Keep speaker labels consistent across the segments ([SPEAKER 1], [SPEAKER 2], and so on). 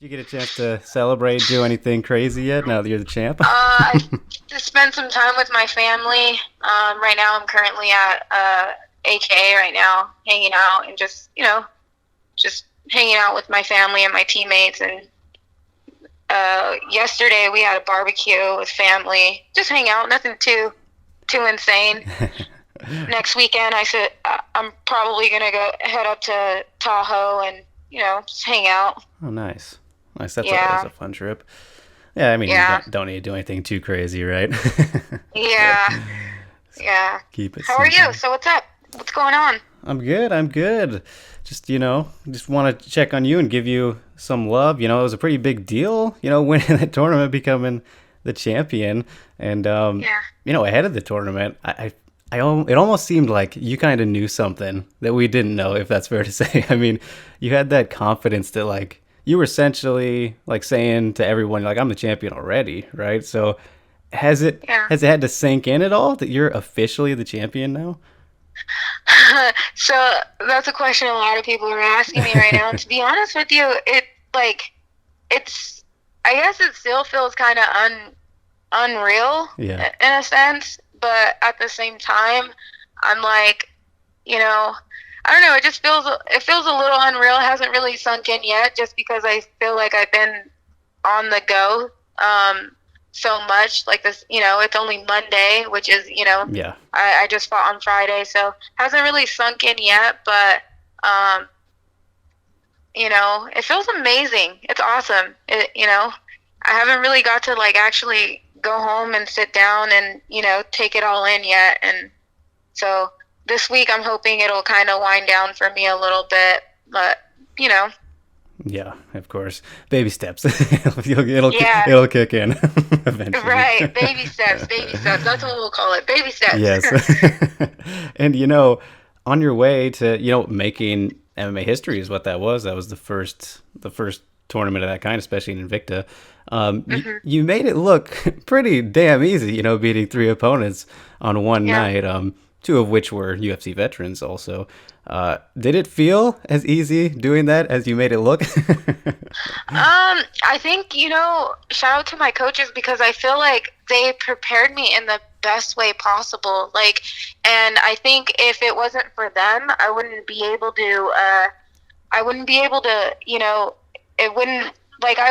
[SPEAKER 1] Did you get a chance to celebrate, do anything crazy yet now that you're the champ?
[SPEAKER 2] I just spent some time with my family. Right now, I'm currently at AKA right now, hanging out and just hanging out with my family and my teammates. And yesterday we had a barbecue with family, just hang out, nothing too insane. Next weekend, I'm probably gonna go head up to Tahoe and just hang out.
[SPEAKER 1] Oh, nice. Nice. That's always
[SPEAKER 2] Yeah,
[SPEAKER 1] a fun trip. Yeah, I mean, you
[SPEAKER 2] yeah,
[SPEAKER 1] don't need to do anything too crazy, right?
[SPEAKER 2] yeah, yeah.
[SPEAKER 1] Keep it
[SPEAKER 2] How are you?
[SPEAKER 1] simple.
[SPEAKER 2] So what's up? What's going on?
[SPEAKER 1] I'm good. I'm good. Just, just want to check on you and give you some love. It was a pretty big deal, winning the tournament, becoming the champion. And,
[SPEAKER 2] Yeah.
[SPEAKER 1] ahead of the tournament, it almost seemed like you kind of knew something that we didn't know, if that's fair to say. I mean, you had that confidence that, like, you were essentially like saying to everyone, like, I'm the champion already, right? So has it
[SPEAKER 2] Yeah.
[SPEAKER 1] has it had to sink in at all that you're officially the champion now?
[SPEAKER 2] So that's a question a lot of people are asking me right now. And to be honest with you, like it's I guess it still feels kind of unreal
[SPEAKER 1] Yeah.
[SPEAKER 2] in a sense, but at the same time, I'm like, you know, I don't know. It feels a little unreal. It hasn't really sunk in yet, just because I feel like I've been on the go so much. Like this, it's only Monday, which is,
[SPEAKER 1] Yeah.
[SPEAKER 2] I just fought on Friday, so hasn't really sunk in yet. But um, it feels amazing. It's awesome. I haven't really got to like actually go home and sit down and take it all in yet. And so this week I'm hoping it'll kind of wind down for me a little bit, but you know,
[SPEAKER 1] Yeah, of course. Baby steps. it'll
[SPEAKER 2] yeah,
[SPEAKER 1] it'll kick in eventually.
[SPEAKER 2] right. Baby steps, baby steps. That's what we'll call it. Baby steps.
[SPEAKER 1] Yes. And on your way to, making MMA history is what that was. That was the first tournament of that kind, especially in Invicta.
[SPEAKER 2] hmm
[SPEAKER 1] You made it look pretty damn easy, beating three opponents on one
[SPEAKER 2] Yeah.
[SPEAKER 1] night, two of which were UFC veterans also. Did it feel as easy doing that as you made it look?
[SPEAKER 2] I think, shout out to my coaches because I feel like they prepared me in the best way possible. Like, and I think if it wasn't for them, I wouldn't be able to, it wouldn't, like, I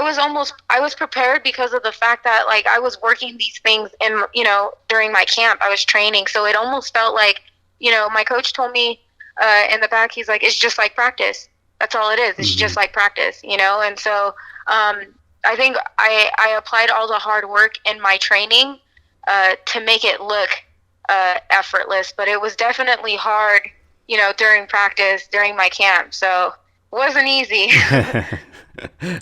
[SPEAKER 2] was prepared because of the fact that, like, I was working these things in, during my camp. I was training. So it almost felt like, my coach told me in the back, he's like, it's just like practice. That's all it is. It's
[SPEAKER 1] Hmm.
[SPEAKER 2] just like practice, And so I think I applied all the hard work in my training to make it look effortless, but it was definitely hard, during practice, during my camp. So it wasn't easy.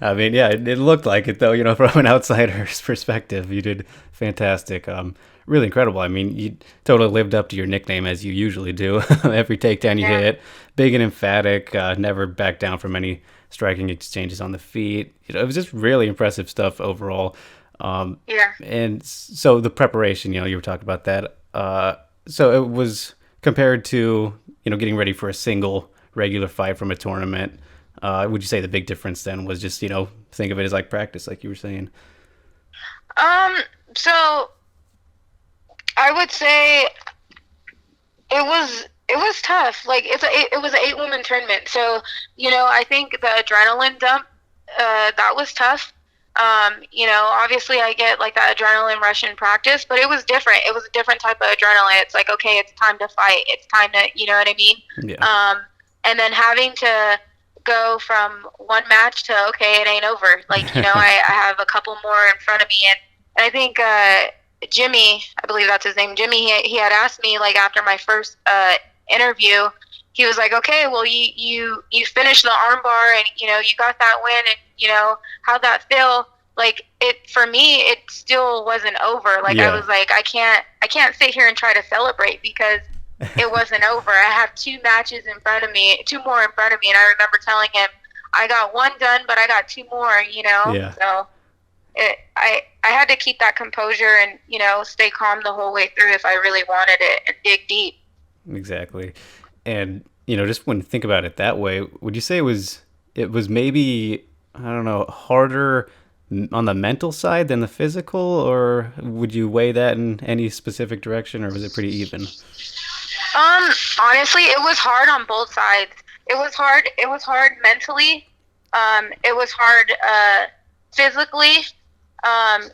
[SPEAKER 1] I mean, yeah, it looked like it though. From an outsider's perspective, you did fantastic. Really incredible. I mean, you totally lived up to your nickname as you usually do. Every takedown you
[SPEAKER 2] Yeah,
[SPEAKER 1] hit, big and emphatic. Never back down from any striking exchanges on the feet. It was just really impressive stuff overall.
[SPEAKER 2] yeah.
[SPEAKER 1] And so the preparation, you were talking about that. So it was compared to getting ready for a single regular fight from a tournament. Would you say the big difference then was just think of it as like practice, like you were saying?
[SPEAKER 2] Um, so I would say it was tough. Like it was an 8 woman tournament. So, I think the adrenaline dump that was tough. Obviously I get like that adrenaline rush in practice, but it was different. It was a different type of adrenaline. It's like, okay, it's time to fight. It's time to, you know what I mean?
[SPEAKER 1] Yeah.
[SPEAKER 2] And then having to go from one match to, okay, it ain't over. Like, I have a couple more in front of me. And I think Jimmy, I believe that's his name, Jimmy, he had asked me like after my first interview, he was like, okay, well, you finished the armbar and, you got that win and, how'd that feel? Like it, for me, it still wasn't over. Like I
[SPEAKER 1] Yeah.
[SPEAKER 2] was like, I can't sit here and try to celebrate because it wasn't over. I have two matches in front of me, two more in front of me. And I remember telling him, I got one done, but I got two more.
[SPEAKER 1] Yeah.
[SPEAKER 2] So I had to keep that composure and, stay calm the whole way through if I really wanted it and dig deep.
[SPEAKER 1] Exactly. And just when you think about it that way, would you say it was maybe I don't know, harder on the mental side than the physical, or would you weigh that in any specific direction, or was it pretty even?
[SPEAKER 2] Um, Honestly, it was hard on both sides. It was hard. It was hard mentally. It was hard physically. Um,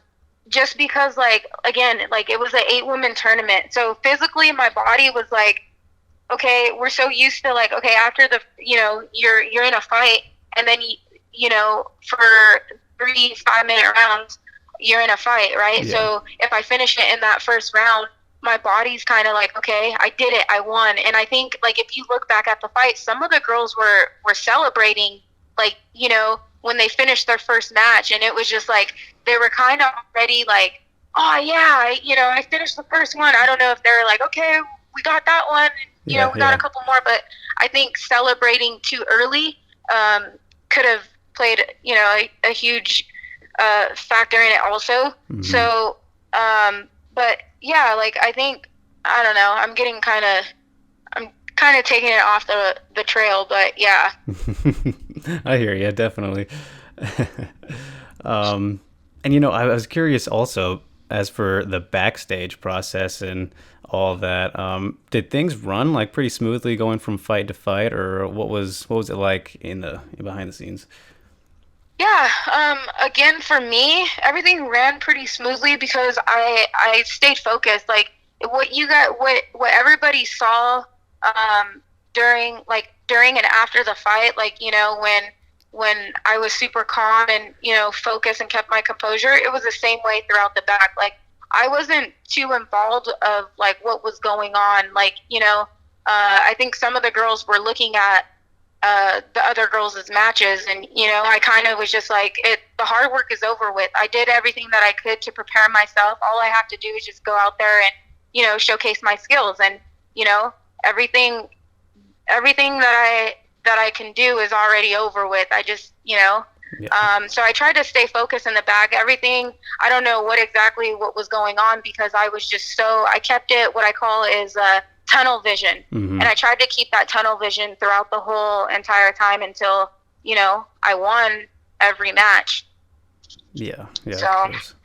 [SPEAKER 2] just because, like, again, like it was an 8 woman tournament. So physically, my body was like, okay, we're so used to like, okay, after the, you're in a fight, and then for 3 5 minute rounds, you're in a fight, right?
[SPEAKER 1] Yeah.
[SPEAKER 2] So if I finish it in that first round, my body's kind of like, okay, I did it, I won. And I think like if you look back at the fight, some of the girls were celebrating, like, when they finished their first match, and it was just like they were kind of already like, oh yeah, I finished the first one. I don't know if they were like, okay, we got that one,
[SPEAKER 1] Yeah,
[SPEAKER 2] we got a
[SPEAKER 1] yeah.
[SPEAKER 2] couple more, but I think celebrating too early could have played, a huge factor in it also.
[SPEAKER 1] Hmm.
[SPEAKER 2] So, but yeah, like I think, I don't know, I'm kind of taking it off the trail, but yeah.
[SPEAKER 1] I hear you, definitely. um, and I was curious also, as for the backstage process and all that. Did things run like pretty smoothly going from fight to fight, or what was it like in the behind the scenes?
[SPEAKER 2] Yeah, again, for me, everything ran pretty smoothly because I stayed focused. Like what everybody saw during and after the fight, like when I was super calm and focused and kept my composure, it was the same way throughout the back. Like I wasn't too involved of like what was going on. Like I think some of the girls were looking at the other girls' matches, and I kind of was just like, the hard work is over with. I did everything that I could to prepare myself. All I have to do is just go out there and showcase my skills, and you know everything everything that I can do is already over with. I just
[SPEAKER 1] Yeah.
[SPEAKER 2] so I tried to stay focused in the back. Everything, I don't know what was going on, because I was just so, I kept it, what I call is tunnel vision.
[SPEAKER 1] Hmm.
[SPEAKER 2] And I tried to keep that tunnel vision throughout the whole entire time until, I won every match.
[SPEAKER 1] Yeah. Yeah. Of
[SPEAKER 2] So,
[SPEAKER 1] course.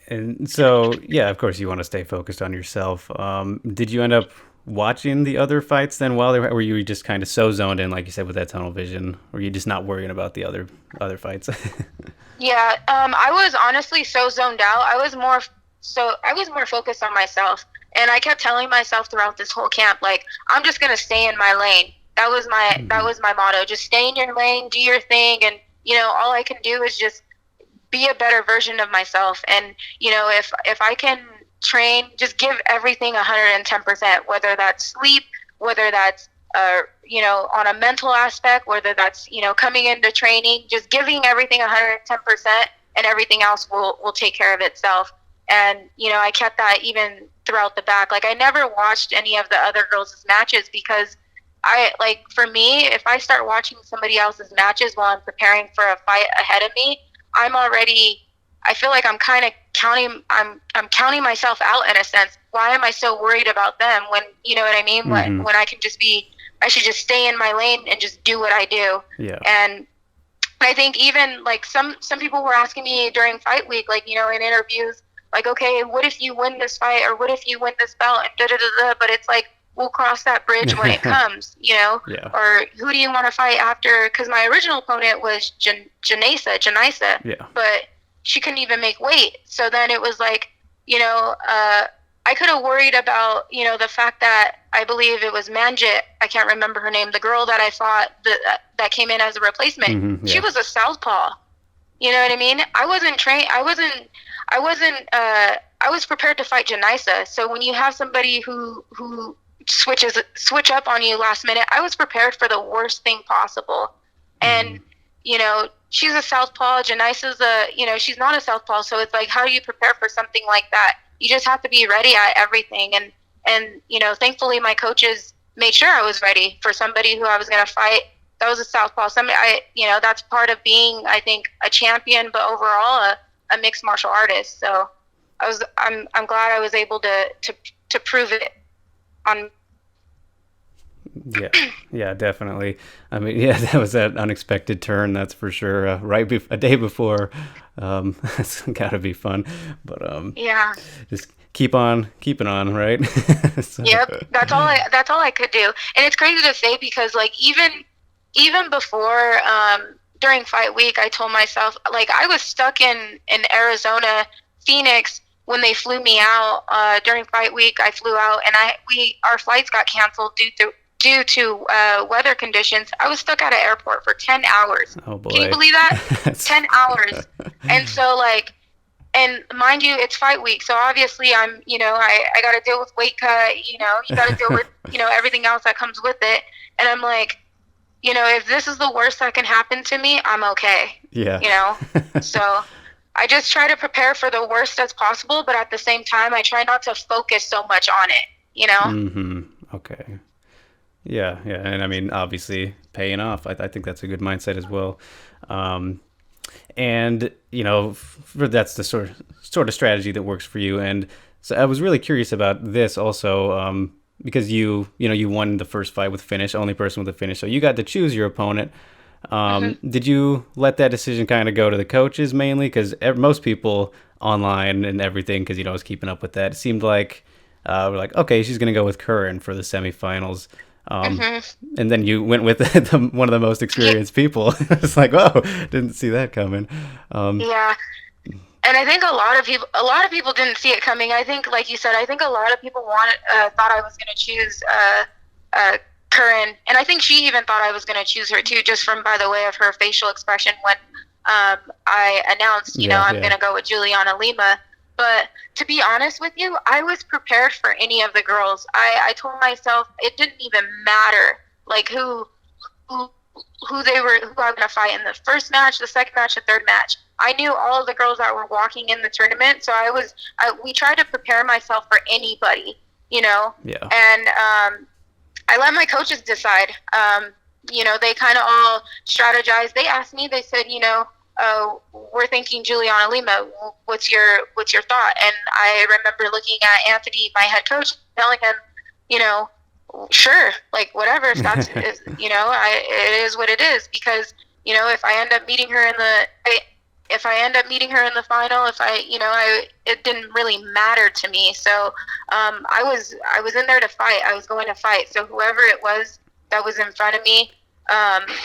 [SPEAKER 1] And so, yeah, of course, you want to stay focused on yourself. Did you end up watching the other fights then while they were you just kind of so zoned in, like you said, with that tunnel vision, or you just not worrying about the other fights?
[SPEAKER 2] yeah, I was honestly so zoned out. I was more focused on myself, and I kept telling myself throughout this whole camp, like, I'm just gonna stay in my lane. That
[SPEAKER 1] Hmm.
[SPEAKER 2] was my motto. Just stay in your lane, do your thing, and all I can do is just be a better version of myself. And if I can train, just give everything 110%, whether that's sleep, whether that's on a mental aspect, whether that's coming into training, just giving everything 110%, and everything else will take care of itself. And I kept that even throughout the back. Like I never watched any of the other girls' matches, because I, like, for me, if I start watching somebody else's matches while I'm preparing for a fight ahead of me, I'm already, I feel like I'm kind of I'm counting myself out in a sense. Why am I so worried about them when, you know what I mean?
[SPEAKER 1] Hmm.
[SPEAKER 2] When I can just be, I should just stay in my lane and just do what I do.
[SPEAKER 1] Yeah.
[SPEAKER 2] And I think even like some people were asking me during fight week, like, in interviews, like, okay, what if you win this fight, or what if you win this belt, and da da da da. But it's like, we'll cross that bridge when it comes,
[SPEAKER 1] Yeah.
[SPEAKER 2] Or who do you want to fight after? Because my original opponent was Janisa,
[SPEAKER 1] Yeah.
[SPEAKER 2] but she couldn't even make weight. So then it was like, I could have worried about, the fact that I believe it was Manjit. I can't remember her name. The girl that I fought that came in as a replacement.
[SPEAKER 1] Hmm.
[SPEAKER 2] She
[SPEAKER 1] Yeah.
[SPEAKER 2] was a southpaw. You know what I mean? I wasn't trained. I wasn't. I was prepared to fight Janisa. So when you have somebody who switch up on you last minute, I was prepared for the worst thing possible.
[SPEAKER 1] Hmm.
[SPEAKER 2] And she's a southpaw. Janisa's she's not a southpaw. So it's like, how do you prepare for something like that? You just have to be ready at everything. And thankfully my coaches made sure I was ready for somebody who I was going to fight. That was a southpaw. Somebody, that's part of being, I think, a champion, but overall a mixed martial artist. So I'm glad I was able to prove it on.
[SPEAKER 1] Yeah, yeah, definitely. I mean, yeah, that was that unexpected turn, that's for sure. A day before, it's gotta be fun. But
[SPEAKER 2] Yeah.
[SPEAKER 1] just keep on keeping on, right? So,
[SPEAKER 2] Yep, that's all I could do. And it's crazy to say because like even before during fight week I told myself like I was stuck in Arizona, Phoenix when they flew me out during fight week. I flew out and our flights got canceled due to weather conditions. I was stuck at an airport for 10 hours.
[SPEAKER 1] oh
[SPEAKER 2] Can you
[SPEAKER 1] boy.
[SPEAKER 2] believe that? 10 hours. And so like and mind you, it's fight week, so obviously I got to deal with weight cut. You got to deal with everything else that comes with it. And I'm like, if this is the worst that can happen to me, I'm okay.
[SPEAKER 1] Yeah.
[SPEAKER 2] So I just try to prepare for the worst as possible, but at the same time, I try not to focus so much on it.
[SPEAKER 1] Mm-hmm. Okay. Yeah, yeah, and I mean, obviously, paying off. I think that's a good mindset as well. Um, and for that's the sort of strategy that works for you. And so I was really curious about this also, because you won the first fight with finish, only person with a finish, so you got to choose your opponent.
[SPEAKER 2] Hmm.
[SPEAKER 1] Did you let that decision kind of go to the coaches mainly? Because most people online and everything, because I was keeping up with that, it seemed like we're like, okay, she's gonna go with Curran for the semifinals. Um,
[SPEAKER 2] Hmm.
[SPEAKER 1] and then you went with one of the most
[SPEAKER 2] Yeah,
[SPEAKER 1] experienced people. It's like, whoa, didn't see that coming. Um,
[SPEAKER 2] yeah. And I think a lot of people didn't see it coming. I think, like you said, I think a lot of people thought I was going to choose Curran, and I think she even thought I was going to choose her too, just from by the way of her facial expression when I announced,
[SPEAKER 1] yeah,
[SPEAKER 2] I'm
[SPEAKER 1] yeah,
[SPEAKER 2] going to go with Juliana Lima. But to be honest with you, I was prepared for any of the girls. I told myself it didn't even matter, like who who I was going to fight in the first match, the second match, the third match. I knew all of the girls that were walking in the tournament, so we tried to prepare myself for anybody,
[SPEAKER 1] yeah,
[SPEAKER 2] and I let my coaches decide. They kind of all strategized. They asked me. They said, we're thinking Juliana Lima. What's your thought? And I remember looking at Anthony, my head coach, telling him, you know, sure, like whatever. If that's is, it is what it is. Because if I end up meeting her in the final, if it didn't really matter to me. So I was in there to fight. I was going to fight. So whoever it was that was in front of me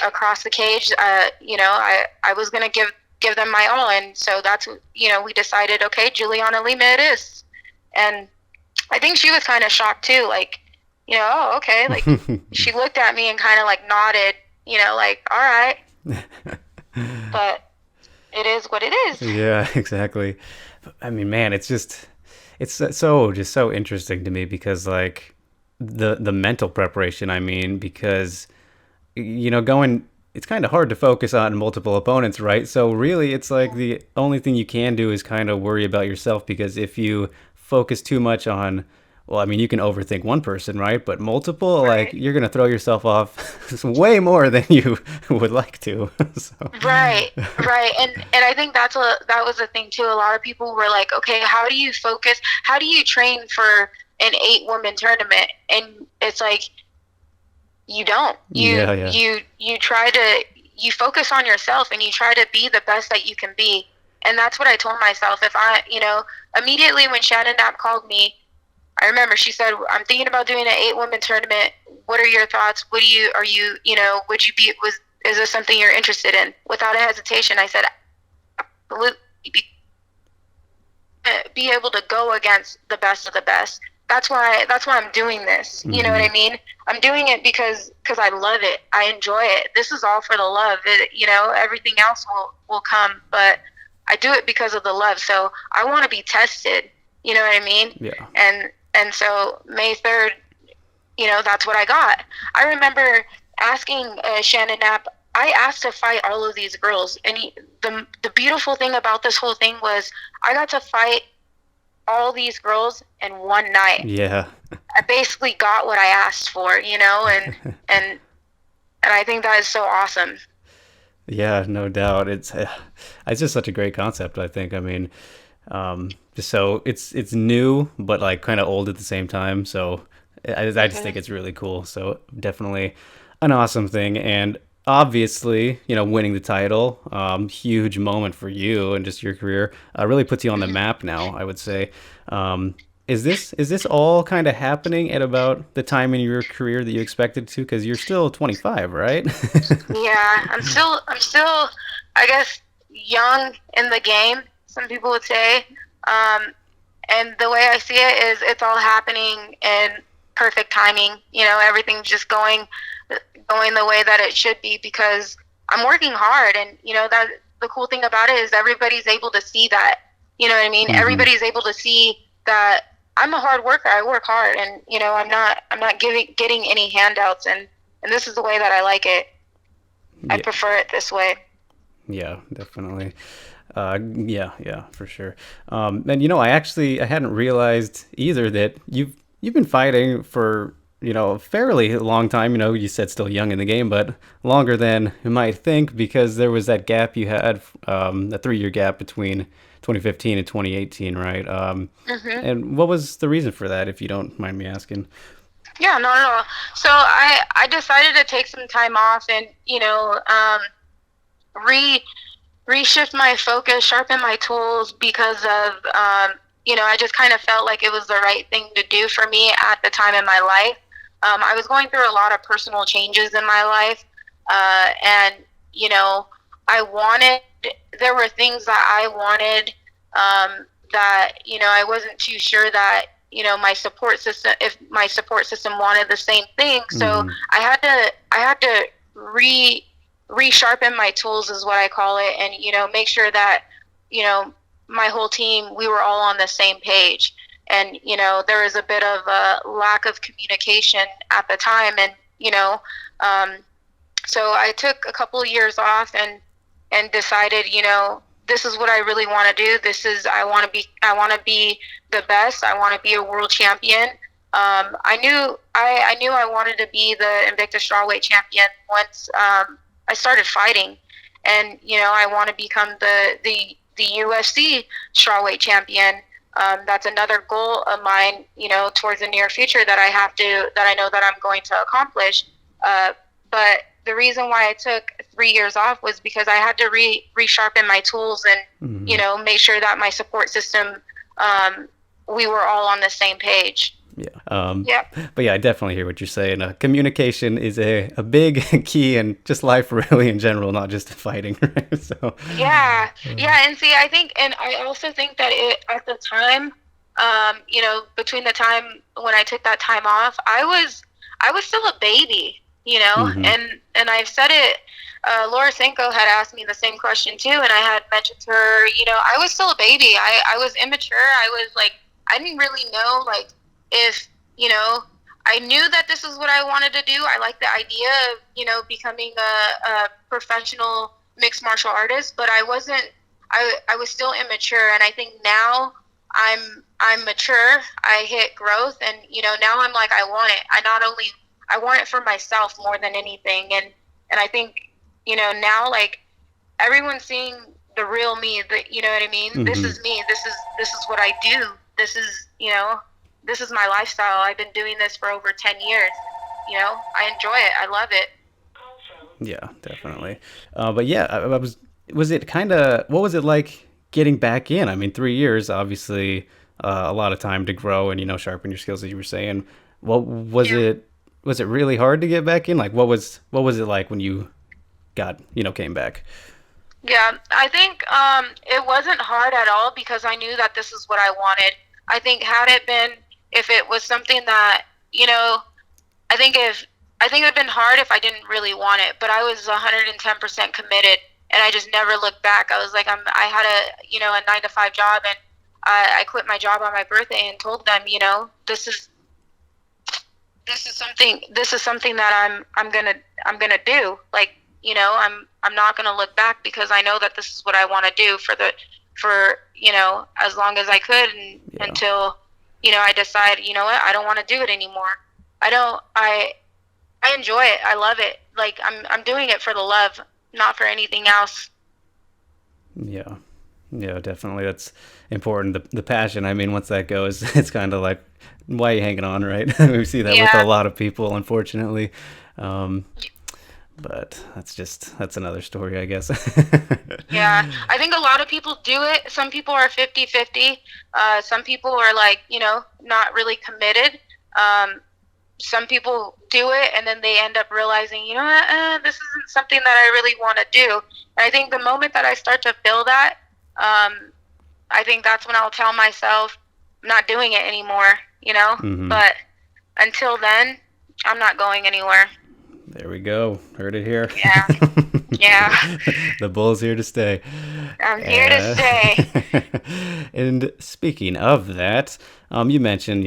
[SPEAKER 2] across the cage, I was going to give them my all. And so that's we decided, okay, Juliana Lima it is. And I think she was kind of shocked too, like, oh, okay, like she looked at me and kind of like nodded, like, all right, but it is what it is.
[SPEAKER 1] yeah, exactly. I mean, man, it's so interesting to me because like the mental preparation. I mean, because going it's kind of hard to focus on multiple opponents, right? So really it's like the only thing you can do is kind of worry about yourself, because if you focus too much on, well, I mean, you can overthink one person, right? But multiple, like,
[SPEAKER 2] Right.
[SPEAKER 1] you're going to throw yourself off way more than you would like to. So
[SPEAKER 2] Right, right, and I think that was the thing too. A lot of people were like, "Okay, how do you focus? How do you train for an 8-woman tournament?" And it's like you don't.
[SPEAKER 1] yeah, yeah,
[SPEAKER 2] You try to you focus on yourself and you try to be the best that you can be. And that's what I told myself. If immediately when Shannon Knapp called me, I remember she said, "I'm thinking about doing an 8-woman tournament. What are your thoughts? Would you be was is this something you're interested in?" Without a hesitation, I said, "Absolutely." Be able to go against the best of the best. That's why I'm doing this. You know what
[SPEAKER 1] hmm,
[SPEAKER 2] I mean? I'm doing it because I love it. I enjoy it. This is all for the love. Everything else will come, but I do it because of the love. So I want to be tested. You know what I mean?
[SPEAKER 1] yeah,
[SPEAKER 2] And so May 3rd, that's what I got. I remember asking Shannon Knapp. I asked to fight all of these girls, and the beautiful thing about this whole thing was I got to fight all these girls in one night.
[SPEAKER 1] yeah,
[SPEAKER 2] I basically got what I asked for, and I think that is so awesome.
[SPEAKER 1] yeah, no doubt. It's just such a great concept, I think. I mean, just so it's new, but like kind of old at the same time. So I just think it's really cool. So definitely an awesome thing. And obviously, winning the title, huge moment for you and just your career. Really puts you on the map now, I would say. Um, is this all kind of happening at about the time in your career that you expected to? Because you're still 25, right?
[SPEAKER 2] Yeah, I'm still, I guess, young in the game. Some people would say, um, and the way I see it is, it's all happening in perfect timing. Everything's just going the way that it should be because I'm working hard, and that the cool thing about it is everybody's able to see that. You know what I mean?
[SPEAKER 1] Hmm.
[SPEAKER 2] Everybody's able to see that I'm a hard worker. I work hard, and I'm not getting any handouts, and this is the way that I like it. I
[SPEAKER 1] Yeah,
[SPEAKER 2] prefer it this way.
[SPEAKER 1] yeah, definitely. Yeah, yeah, for sure. And I hadn't realized either that you've been fighting for a fairly long time. You said still young in the game, but longer than you might think because there was that gap you had, a 3-year gap between 2015 and 2018, right?
[SPEAKER 2] Hmm.
[SPEAKER 1] And what was the reason for that, if you don't mind me asking?
[SPEAKER 2] Yeah, no, no, no. So I decided to take some time off and re reshift my focus, sharpen my tools because of I just kind of felt like it was the right thing to do for me at the time in my life. I was going through a lot of personal changes in my life, and you know, I wanted. There were things that I wanted that I wasn't too sure that my support system, if my support system wanted the same thing. So
[SPEAKER 1] Hmm.
[SPEAKER 2] I had to resharpen my tools is what I call it, and make sure that you know my whole team, we were all on the same page. And there was a bit of a lack of communication at the time, and um, so I took a couple of years off and decided, this is what I really want to do. This is I want to be the best. I want to be a world champion. I knew I wanted to be the Invicta strawweight champion once I started fighting, and I want to become the UFC strawweight champion. That's another goal of mine, towards the near future that I know that I'm going to accomplish. But the reason why I took 3 years off was because I had to resharpen my tools and
[SPEAKER 1] Hmm.
[SPEAKER 2] make sure that my support system, we were all on the same page.
[SPEAKER 1] Yeah.
[SPEAKER 2] Yep.
[SPEAKER 1] But yeah, I definitely hear what you're saying. Communication is a big key in just life, really, in general, not just fighting, right? So,
[SPEAKER 2] Yeah, yeah, and see, I think, and I also think that it at the time, between the time when I took that time off, I was still a baby,
[SPEAKER 1] hmm.
[SPEAKER 2] and I've said it. Laura Senko had asked me the same question too, and I had mentioned to her, I was still a baby. I was immature. I was like, I didn't really know, like, if I knew that this is what I wanted to do. I like the idea of becoming a professional mixed martial artist, but I wasn't. I was still immature, and I think now I'm mature. I hit growth, and now I'm like, I want it. I want it for myself more than anything, and I think now, like, everyone's seeing the real me. You know what I mean? This
[SPEAKER 1] Hmm.
[SPEAKER 2] is me. This is what I do. This is my lifestyle. I've been doing this for over 10 years. I enjoy it. I love it.
[SPEAKER 1] Yeah, definitely. But yeah, I was it kind of, what was it like getting back in? I mean, 3 years, obviously, a lot of time to grow and, sharpen your skills, as you were saying. What was
[SPEAKER 2] Yeah.
[SPEAKER 1] it? Was it really hard to get back in? Like, what was it like when you came back?
[SPEAKER 2] Yeah, I think it wasn't hard at all because I knew that this is what I wanted. I think had it been, if it was something that, I think if I think it would have been hard if I didn't really want it, but I was 110% committed, and I just never looked back. I was like, I had a 9 to 5 job, and I quit my job on my birthday and told them, this is something that I'm gonna do. Like, I'm not gonna look back because I know that this is what I want to do for as long as I could, and
[SPEAKER 1] Yeah.
[SPEAKER 2] until I decide, what, I don't want to do it anymore. I don't. I enjoy it. I love it. Like, I'm doing it for the love, not for anything else.
[SPEAKER 1] Yeah. Yeah, definitely. That's important. The passion. I mean, once that goes, it's kind of like, why are you hanging on, right? We see that with a
[SPEAKER 2] Yeah.
[SPEAKER 1] lot of people, unfortunately. Um, but that's another story, I guess.
[SPEAKER 2] Yeah, I think a lot of people do it. Some people are 50-50. Some people are like, not really committed. Um, some people do it and then they end up realizing, what, this isn't something that I really want to do. And I think the moment that I start to feel that, I think that's when I'll tell myself I'm not doing it anymore.
[SPEAKER 1] Hmm.
[SPEAKER 2] But until then, I'm not going anywhere.
[SPEAKER 1] There we go. Heard it here.
[SPEAKER 2] Yeah. Yeah.
[SPEAKER 1] The Bulls here to stay.
[SPEAKER 2] I'm here to
[SPEAKER 1] Uh,
[SPEAKER 2] stay.
[SPEAKER 1] and speaking of that, you mentioned,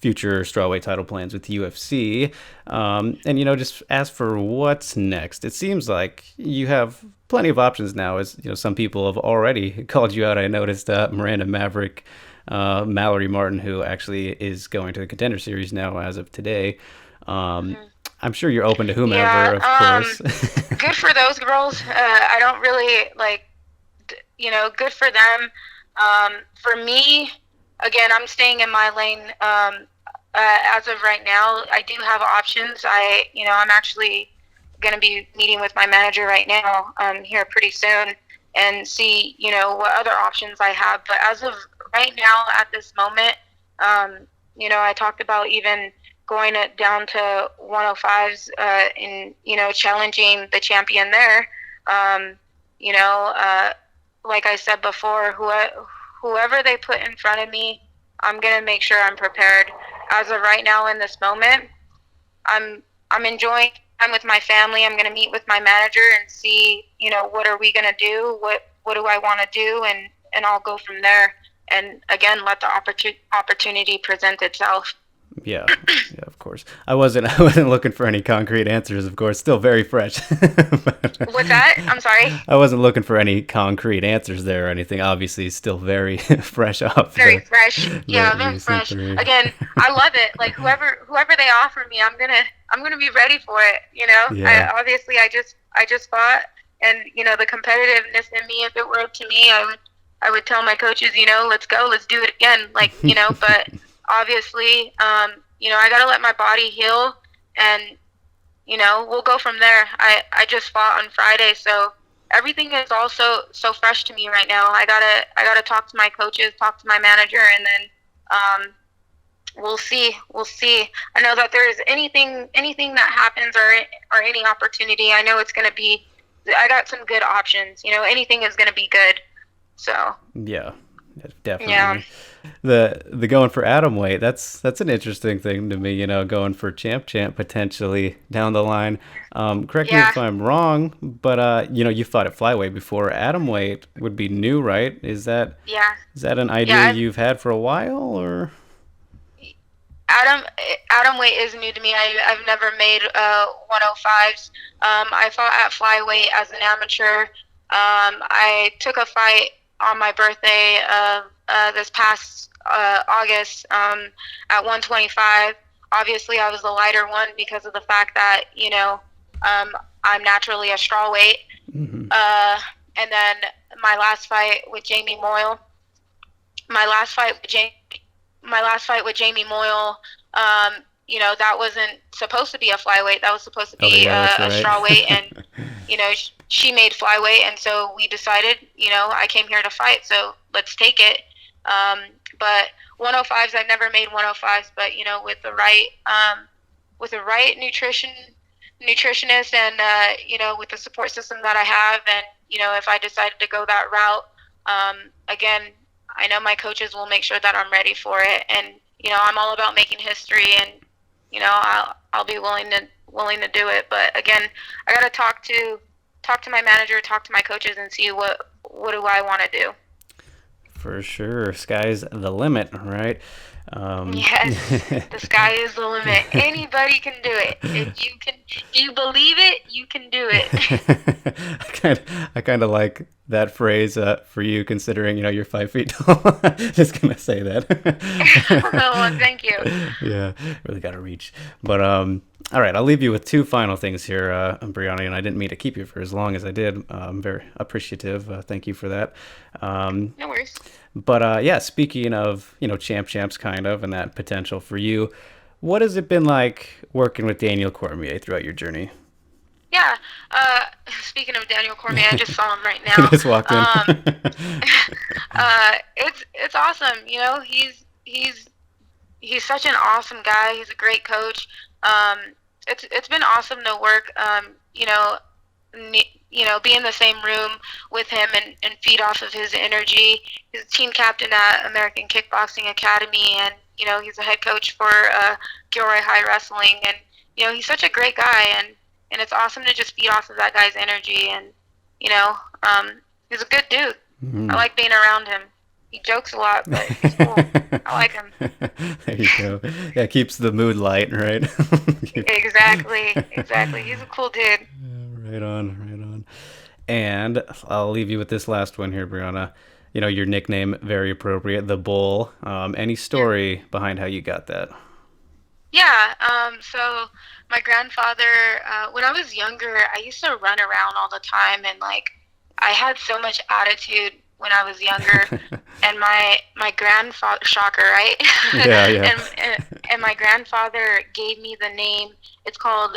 [SPEAKER 1] future strawweight title plans with UFC. And, just as for what's next, it seems like you have plenty of options now. As, some people have already called you out. I noticed Miranda Maverick, Mallory Martin, who actually is going to the Contender Series now as of today.
[SPEAKER 2] Mhm.
[SPEAKER 1] I'm sure you're open to whomever,
[SPEAKER 2] Yeah,
[SPEAKER 1] of course.
[SPEAKER 2] good for those girls. I don't really good for them. For me, again, I'm staying in my lane. As of right now, I do have options. I'm actually going to be meeting with my manager right now, here pretty soon, and see, what other options I have. But as of right now, at this moment, I talked about even going it down to 105s, and challenging the champion there. Um, you know, uh, like I said before, whoever they put in front of me, I'm gonna make sure I'm prepared. As of right now, in this moment, I'm I'm enjoying time with my family. I'm gonna meet with my manager and see, what are we gonna do? What do I want to do? And I'll go from there. And again, let the opportunity present itself.
[SPEAKER 1] Yeah, yeah, of course. I wasn't looking for any concrete answers, of course. Still very fresh. But
[SPEAKER 2] What's that? I'm sorry.
[SPEAKER 1] I wasn't looking for any concrete answers there or anything. Obviously, still very fresh off
[SPEAKER 2] Very
[SPEAKER 1] the
[SPEAKER 2] fresh. Yeah, very
[SPEAKER 1] recent
[SPEAKER 2] fresh.
[SPEAKER 1] three.
[SPEAKER 2] Again, I love it. Like whoever they offer me, I'm gonna be ready for it.
[SPEAKER 1] Yeah.
[SPEAKER 2] I just fought, and the competitiveness in me. If it were up to me, I would tell my coaches, let's go, let's do it again. But obviously, I gotta let my body heal, and we'll go from there. I just fought on Friday, so everything is also so fresh to me right now. I gotta talk to my coaches, talk to my manager, and then we'll see. We'll see. I know that there is anything that happens, or any opportunity. I know it's gonna be. I got some good options. Anything is gonna be good. So
[SPEAKER 1] Yeah,
[SPEAKER 2] yeah,
[SPEAKER 1] definitely. The going for atom weight, that's an interesting thing to me, going for champ potentially down the line. Correct me
[SPEAKER 2] yeah,
[SPEAKER 1] if I'm wrong, but you fought at flyweight before. Atom weight would be new, right?
[SPEAKER 2] yeah,
[SPEAKER 1] Is that an idea
[SPEAKER 2] yeah.
[SPEAKER 1] you've had for a while, or?
[SPEAKER 2] Adam Adam weight is new to me. I've never made 105s. I fought at flyweight as an amateur. I took a fight on my birthday this past August, at 125. Obviously, I was the lighter one because of the fact that I'm naturally a strawweight.
[SPEAKER 1] Hmm.
[SPEAKER 2] And then my last fight with Jamie Moyle. My last fight with Jamie my last fight with Jamie Moyle, that wasn't supposed to be a flyweight. That was supposed to
[SPEAKER 1] Oh
[SPEAKER 2] be
[SPEAKER 1] yeah, that's
[SPEAKER 2] a
[SPEAKER 1] right.
[SPEAKER 2] strawweight, and she made flyweight, and so we decided, I came here to fight, so let's take it. But 105s, I've never made 105s, but with the right nutritionist, and with the support system that I have, and if I decided to go that route, again, I know my coaches will make sure that I'm ready for it, and I'm all about making history, and I'll be willing to do it. But again, I got to talk to my manager, talk to my coaches, and see what do I want to do.
[SPEAKER 1] For sure, sky's the limit, right? Um,
[SPEAKER 2] Yes, the sky is the limit. Anybody can do it. If you believe it, you can do it.
[SPEAKER 1] I kind of like that phrase for you, considering you're 5 feet tall. Just gonna say
[SPEAKER 2] Well,
[SPEAKER 1] that.
[SPEAKER 2] thank you.
[SPEAKER 1] Yeah, really gotta reach. But all right, I'll leave you with two final things here, Brianna. And I didn't mean to keep you for as long as I did. I'm very appreciative. Thank you for that. Um,
[SPEAKER 2] No worries.
[SPEAKER 1] but yeah, speaking of champs kind of, and that potential for you, what has it been like working with Daniel Cormier throughout your journey?
[SPEAKER 2] Yeah. Speaking of Daniel Cormier, I just saw him right
[SPEAKER 1] He
[SPEAKER 2] now.
[SPEAKER 1] just walked in.
[SPEAKER 2] It's awesome. He's such an awesome guy. He's a great coach. It's been awesome to work. Be in the same room with him and feed off of his energy. He's a team captain at American Kickboxing Academy, and he's a head coach for Gilroy High Wrestling, and he's such a great guy, and it's awesome to just feed off of that guy's energy, and you know, he's a good dude. I like being around him. He jokes a lot, but he's cool. I like him.
[SPEAKER 1] There you go. Yeah, keeps the mood light, right?
[SPEAKER 2] Exactly. He's a cool dude.
[SPEAKER 1] Right on, right on. And I'll leave you with this last one here, Brianna. Your nickname, very appropriate, the Bull. Any
[SPEAKER 2] Yeah.
[SPEAKER 1] story behind how you got that?
[SPEAKER 2] Yeah. So my grandfather, when I was younger, I used to run around all the time, and like I had so much attitude when I was younger, and my grandfather, shocker, right?
[SPEAKER 1] Yeah, yeah.
[SPEAKER 2] and my grandfather gave me the name. It's called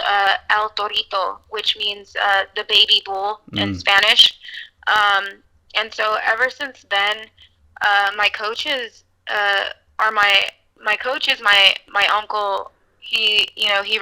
[SPEAKER 2] El Torito, which means the baby bull in
[SPEAKER 1] Mm.
[SPEAKER 2] Spanish. Um, and so ever since then, my coaches are my coach is my uncle. He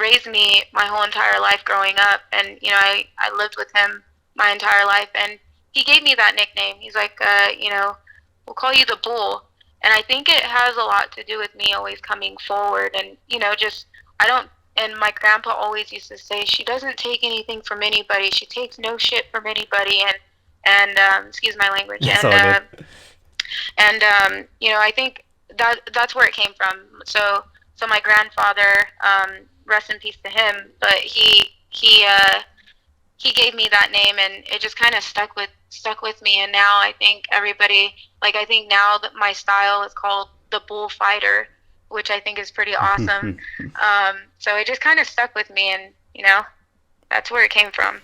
[SPEAKER 2] raised me my whole entire life growing up, and I lived with him my entire life, and he gave me that nickname. He's like, we'll call you the Bull, and I think it has a lot to do with me always coming forward, and just I don't. And my grandpa always used to say, she doesn't take anything from anybody. She takes no shit from anybody, and excuse my language,
[SPEAKER 1] That's all good.
[SPEAKER 2] I think that's where it came from. So my grandfather, rest in peace to him, but he gave me that name, and it just kind of stuck with me. And now I think everybody, like, I think now that my style is called the Bullfighter, which I think is pretty awesome. So it just kind of stuck with me, and that's where it came from.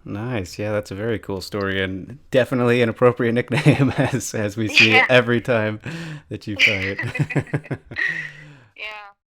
[SPEAKER 1] Nice. Yeah, that's a very cool story, and definitely an appropriate nickname as we see
[SPEAKER 2] Yeah.
[SPEAKER 1] every time that you fight.